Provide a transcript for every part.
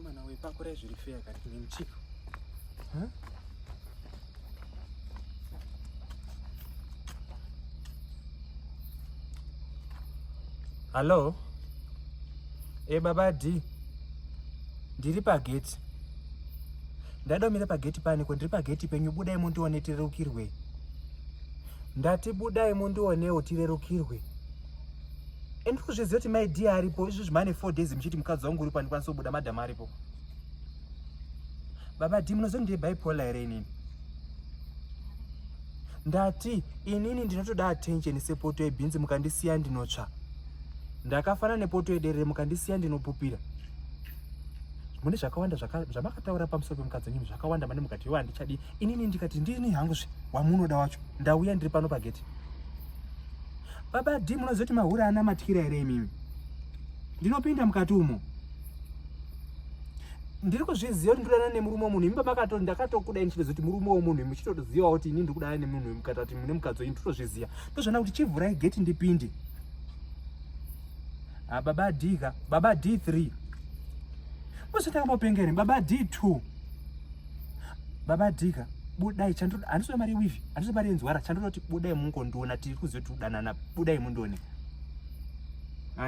Mukomana wepakura zviri fair kari ni chief. Hello? Baba D. Ndiri pageti. Ndadomira pageti pane ndiri pageti penyu budai mundione tirerukirwe. Ndati budai mundione tirerukirwe. Ndikuzviziva kuti my dear aripo izvo zvimane 4 days muchiti mukadzi wangu uri pandikwanisa kubuda madam aripo. Baba D munoziva Ndine Bipolar here inini. Ndati inini ndinotoda attention sepoto yebhinzi mukandisiya ndinotsva. Ndakafanana nepoto yederere mukandisiya ndinopupira. Mune zvakawanda zvamakataura pamusoro pemukadzi wenyu zvakawanda mane mukati iwa handichadi. Inini ndikati ndini hangu wamunoda wacho. Ndauya ndiri pano pageti. Baba D munoziva kuti mahura ana matyira here imimi. Ndinopinda mukati umo. Ndiri kuzviziva kuti ndinodana nemurume womunhu. Imba makato ndakatokuda ndichitoziva kuti murume womunhu muchitoziva kuti inini ndikudana nemunhu mukati kuti mune mukadzi wenyu totozviziva. Ndozvana kuti chivhurai geti ndipinde. Baba D ka, Baba D3. Musitanga mopengere Baba D2. Baba D ka, budai chandoda andiswe mari wifi, andiswe mari enzwara chandoti budai mungondiona tiri kuziva kuti udanana budai mundione.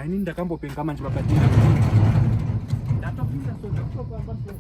Inini ndakambopenga manje Baba D. Ndatopisa so ndakutopamba so.